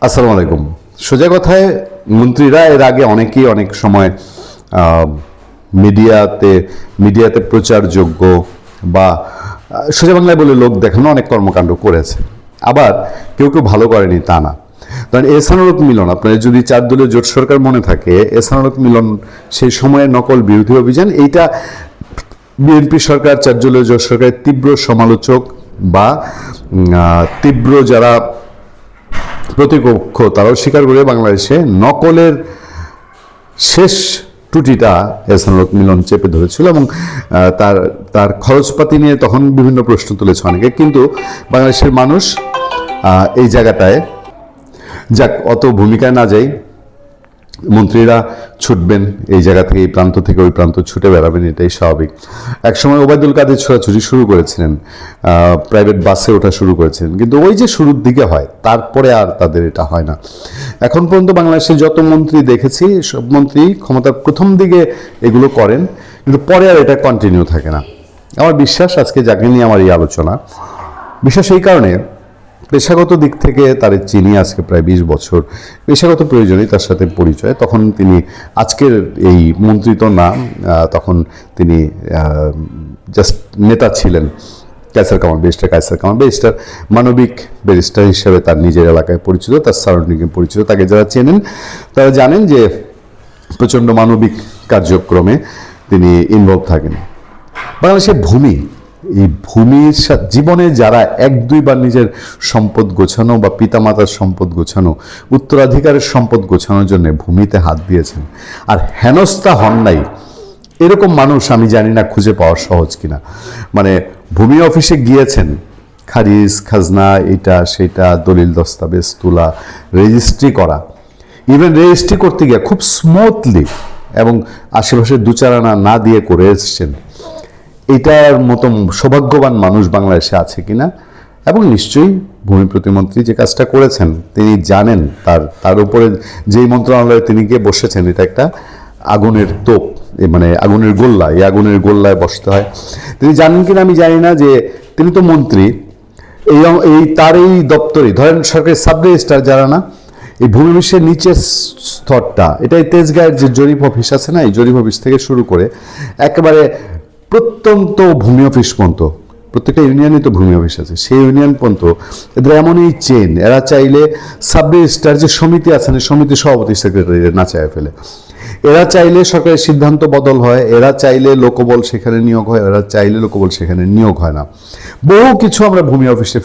আসসালামু আলাইকুম। সোজা কথায় মন্ত্রীরা এর আগে অনেকেই অনেক সময় আহ, মিডিয়াতে মিডিয়াতে প্রচারযোগ্য বা সোজা বাংলায় বলে লোক দেখানো অনেক কর্মকাণ্ড করেছে। আবার কেউ কেউ ভালো করেনি তা না। কারণ এহসানুল মিলন, আপনার যদি 4 দলীয় জোট সরকার মনে থাকে, এহসানুল মিলন সেই সময়ে নকল বিরোধী অভিযান, এইটা বিএনপি সরকার 4 দলীয় জোট সরকারের তীব্র সমালোচক বা তীব্র যারা প্রতিপক্ষ তারাও স্বীকার করে বাংলাদেশে নকলের শেষ ত্রুটিটা এহসানুল মিলন চেপে ধরেছিল এবং তার তার খরচপাতি নিয়ে তখন বিভিন্ন প্রশ্ন তুলেছে অনেকে। কিন্তু বাংলাদেশের মানুষ এই জায়গাটায় যাক অত ভূমিকায় না যাই, মন্ত্রীরা ছুটবেন এই জায়গা থেকে, এই প্রান্ত থেকে ওই প্রান্ত ছুটে বেড়াবেন, এটাই স্বাভাবিক। একসময় ওবায়দুল কাদের ছোড়াছুড়ি শুরু করেছিলেন, প্রাইভেট বাসে ওঠা শুরু করেছিলেন, কিন্তু ওই যে শুরুর দিকে হয়, তারপরে আর তাদের এটা হয় না। এখন পর্যন্ত বাংলাদেশে যত মন্ত্রী দেখেছি, সব মন্ত্রী ক্ষমতার প্রথম দিকে এগুলো করেন, কিন্তু পরে আর এটা কন্টিনিউ থাকে না। আমার বিশ্বাস আজকে যাকে নিয়ে আমার এই আলোচনা, বিশ্বাস এই কারণে, পেশাগত দিক থেকে তার চিনি আজকে প্রায় 20 বছর, পেশাগত প্রয়োজনেই তার সাথে পরিচয়। তখন তিনি আজকের এই মন্ত্রী তো না, তখন তিনি জাস্ট নেতা ছিলেন। কায়সার কামাল ব্যারিস্টার মানবিক ব্যারিস্টার হিসেবে তার নিজের এলাকায় পরিচিত, তার সারাউন্ডিংয়ে পরিচিত। তাকে যারা চেনেন তারা জানেন যে প্রচণ্ড মানবিক কার্যক্রমে তিনি ইনভলভ থাকেন। বাংলাদেশের ভূমি, এই ভূমির জীবনে যারা 1-2 বার নিজের সম্পদ গোছানো বা পিতামাতার সম্পদ গোছানো, উত্তরাধিকারের সম্পদ গোছানোর জন্য ভূমিতে হাত দিয়েছেন আর হেনস্থা হন নাই, এরকম মানুষ আমি জানি না খুঁজে পাওয়া সহজ কিনা। মানে ভূমি অফিসে গিয়েছেন, খারিজ খাজনা এটা সেটা, দলিল দস্তাবেজ তোলা, রেজিস্ট্রি করা, ইভেন রেজিস্ট্রি করতে গিয়ে খুব স্মুথলি এবং আশেপাশে 2-4 আনা না দিয়ে করে এসছেন। এটার মতো সৌভাগ্যবান মানুষ বাংলাদেশে আছে কিনা। এবং নিশ্চয়ই ভূমি প্রতিমন্ত্রী যে কাজটা করেছেন, তিনি জানেন তার উপরে যেই মন্ত্রণালয়ে তিনি গিয়ে বসেছেন, এটা একটা আগুনের তোপ, মানে আগুনের গোল্লা, এই আগুনের গোল্লায় বসতে হয়। তিনি জানেন কিনা আমি জানি না, যে তিনি তো মন্ত্রী, তার এই দপ্তরে ধরেন সরকারি সাব রেজিস্ট্রার যারা না, এই ভূমি অফিসের নিচের স্তরটা, এটা এই তেজগাঁয়ের যে জরিপ অফিস আছে না, এই জরিপ অফিস থেকে শুরু করে একেবারে প্রত্যন্ত ভূমি অফিস পর্যন্ত, প্রত্যেকটা ইউনিয়নে তো ভূমি অফিস আছে, সেই ইউনিয়ন পর্যন্ত এদের এমনই চেন, এরা চাইলে সাব রেজিস্ট্রার যে সমিতি আছে না, সমিতি সভাপতি সেক্রেটারি না চায় ফেলে, এরা চাইলে সরকারের সিদ্ধান্ত বদল হয়, এরা চাইলে লোকবল সেখানে নিয়োগ হয়, এরা চাইলে লোকবল সেখানে নিয়োগ হয় না। বহু কিছু আমরা ভূমি অফিসে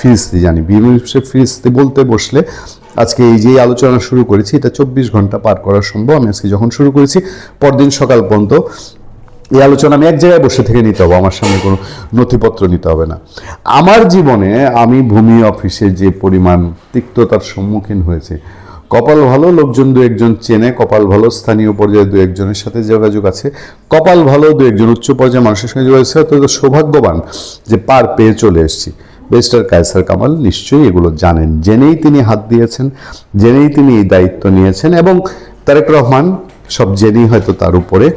ফিরিস্তি জানি। ভূমি অফিসে ফিরিস্তি বলতে বসলে আজকে এই যে আলোচনা শুরু করেছি, এটা 24 ঘন্টা পার করা সম্ভব। আমি আজকে যখন শুরু করেছি, পরদিন সকাল পর্যন্ত এই আলোচনা আমি এক জায়গায় বসে থেকে নিতে হবে, আমার সামনে কোনো নথিপত্র নিতে হবে না। আমার জীবনে আমি ভূমি অফিসে যে পরিমাণ তিক্ততার সম্মুখীন হয়েছে, কপাল ভালো লোকজন 2-1জন চেনে, কপাল ভালো স্থানীয় পর্যায়ে 2-1জনের সাথে যোগাযোগ আছে, কপাল ভালো 2-1জন উচ্চ পর্যায়ে মানুষের সঙ্গে যোগাযোগ আছে, তো সৌভাগ্যবান যে পার পেয়ে চলে এসেছি। ব্যারিস্টার কায়সার কামাল নিশ্চয়ই এগুলো জানেন, জেনেই তিনি হাত দিয়েছেন, জেনেই তিনি এই দায়িত্ব নিয়েছেন। এবং তারেক রহমান সব জেনেই হয়তো তার উপরে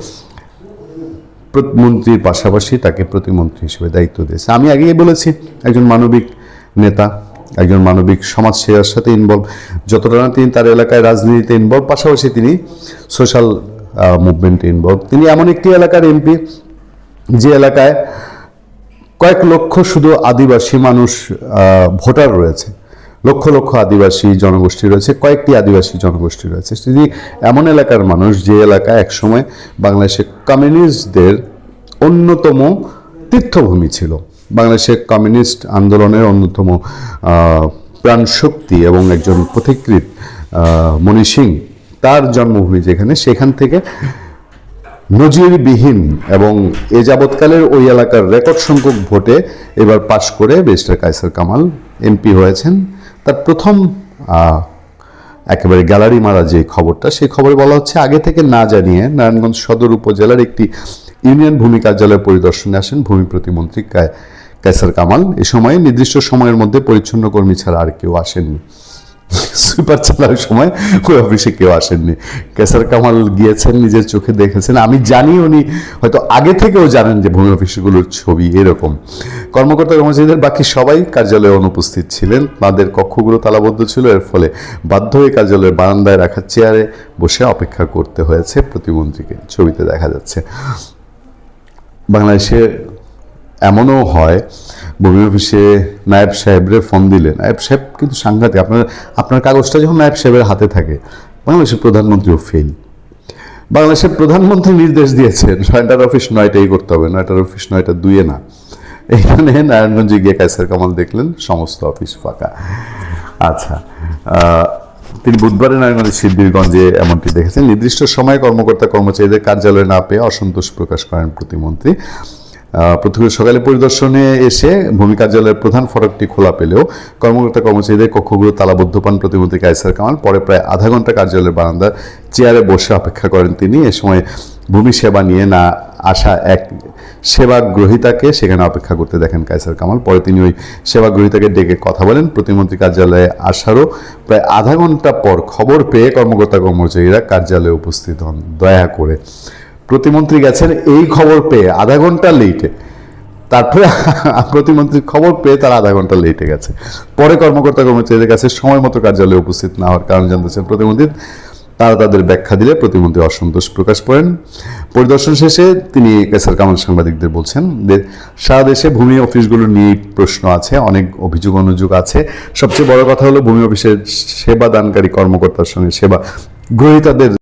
মন্ত্রীর পাশাপাশি তাকে প্রতিমন্ত্রী হিসেবে দায়িত্ব দিয়েছে। আমি আগেই বলেছি, একজন মানবিক নেতা, একজন মানবিক সমাজসেবার সাথে ইনভলভ, যতটা না তিনি তার এলাকায় রাজনীতিতে ইনভলভ, পাশাপাশি তিনি সোশ্যাল মুভমেন্টে ইনভলভ। তিনি এমন একটি এলাকার এমপি যে এলাকায় কয়েক লক্ষ শুধু আদিবাসী মানুষ ভোটার রয়েছে, লক্ষ লক্ষ আদিবাসী জনগোষ্ঠী রয়েছে, কয়েকটি আদিবাসী জনগোষ্ঠী রয়েছে। তিনি এমন এলাকার মানুষ যে এলাকায় একসময় বাংলাদেশের কমিউনিস্টদের অন্যতম তীর্থভূমি ছিল, বাংলাদেশের কমিউনিস্ট আন্দোলনের অন্যতম প্রাণশক্তি এবং একজন পথিকৃৎ মণি সিং, তার জন্মভূমি যেখানে, সেখান থেকে নজিরবিহীন এবং এ যাবৎকালের ওই এলাকার রেকর্ড সংখ্যক ভোটে এবার পাশ করে ব্যারিস্টার কায়সার কামাল এমপি হয়েছেন। তার প্রথম একেবারে গ্যালারি মারা যে খবরটা, সেই খবরে বলা হচ্ছে আগে থেকে না জানিয়ে নারায়ণগঞ্জ সদর উপজেলার একটি ইউনিয়ন ভূমি কার্যালয় পরিদর্শনে আসেন ভূমি প্রতিমন্ত্রী কায়সার কামাল। এ সময় নির্দিষ্ট সময়ের মধ্যে পরিচ্ছন্ন কর্মী ছাড়া আর কেউ আসেননি। সুইপার চালার সময় ওই অফিসে কেউ আসেননি। কেসার কামাল গিয়েছেন, নিজের চোখে দেখেছেন। আমি জানি উনি হয়তো আগে থেকেও জানেন যে ভূমি অফিসগুলোর ছবি এরকম। কর্মকর্তা কর্মচারীদের বাকি সবাই কার্যালয়ে অনুপস্থিত ছিলেন, তাদের কক্ষগুলো তালাবদ্ধ ছিল। এর ফলে বাধ্য হয়ে কার্যালয়ের বারান্দায় রাখা চেয়ারে বসে অপেক্ষা করতে হয়েছে প্রতিমন্ত্রীকে। ছবিতে দেখা যাচ্ছে। বাংলাদেশে এমনও হয়, ভূমি অফিসে নায়েব সাহেবরে ফোন দিলে নায়েব সাহেব কিন্তু সাংঘাতিক। আপনার কাগজটা যখন নায়েব সাহেবের হাতে থাকে, বাংলাদেশের প্রধানমন্ত্রীও ফেল। বাংলাদেশের প্রধানমন্ত্রী নির্দেশ দিয়েছেন 9টার অফিস 9টাই করতে হবে, 9টার অফিস 9টা 2-এ না। এইখানে নারায়ণগঞ্জে গিয়ে কায়সার কামাল দেখলেন সমস্ত অফিস ফাঁকা। আচ্ছা, তিনি বুধবারে নারায়ণগঞ্জের সিদ্ধিরগঞ্জে এমনটি দেখেছেন। নির্দিষ্ট সময়ে কর্মকর্তা কর্মচারীদের কার্যালয়ে না পেয়ে অসন্তোষ প্রকাশ করেন প্রতিমন্ত্রী। প্রথমে সকালে পরিদর্শনে এসে ভূমি কার্যালয়ের প্রধান ফটকটি খোলা পেলেও কর্মকর্তা কর্মচারীদের কক্ষগুলো তালাবদ্ধ পান প্রতিমন্ত্রী কায়সার কামাল। পরে প্রায় আধা ঘন্টা কার্যালয়ের বারান্দার চেয়ারে বসে অপেক্ষা করেন তিনি। এ সময় ভূমি সেবা নিয়ে না আসা এক সেবা গ্রহীতাকে সেখানে অপেক্ষা করতে দেখেন কায়সার কামাল। পরে তিনি ওই সেবা গ্রহীতাকে ডেকে কথা বলেন। প্রতিমন্ত্রী কার্যালয়ে আসারও প্রায় আধা ঘন্টা পর খবর পেয়ে কর্মকর্তা কর্মচারীরা কার্যালয়ে উপস্থিত হন। দয়া করে প্রতিমন্ত্রী গেছেন এই খবর পেয়ে আধা ঘন্টা লেটে, তারপরে প্রতিমন্ত্রীর খবর পেয়ে তারা আধা ঘন্টা লেটে গেছে। পরে কর্মকর্তা কর্মচারীদের কাছে সময় মতো কার্যালয়ে উপস্থিত না হওয়ার কারণ জানতে চান প্রতিমন্ত্রী। তারা তাদের ব্যাখ্যা দিলে প্রতিমন্ত্রী অসন্তোষ প্রকাশ করেন। পরিদর্শন শেষে তিনি কেসার কামাল সাংবাদিকদের বলছেন যে সারা দেশে ভূমি অফিসগুলো নিয়ে প্রশ্ন আছে, অনেক অভিযোগ অনুযোগ আছে। সবচেয়ে বড় কথা হলো ভূমি অফিসের সেবা দানকারী কর্মকর্তার সঙ্গে সেবা গ্রহীতাদের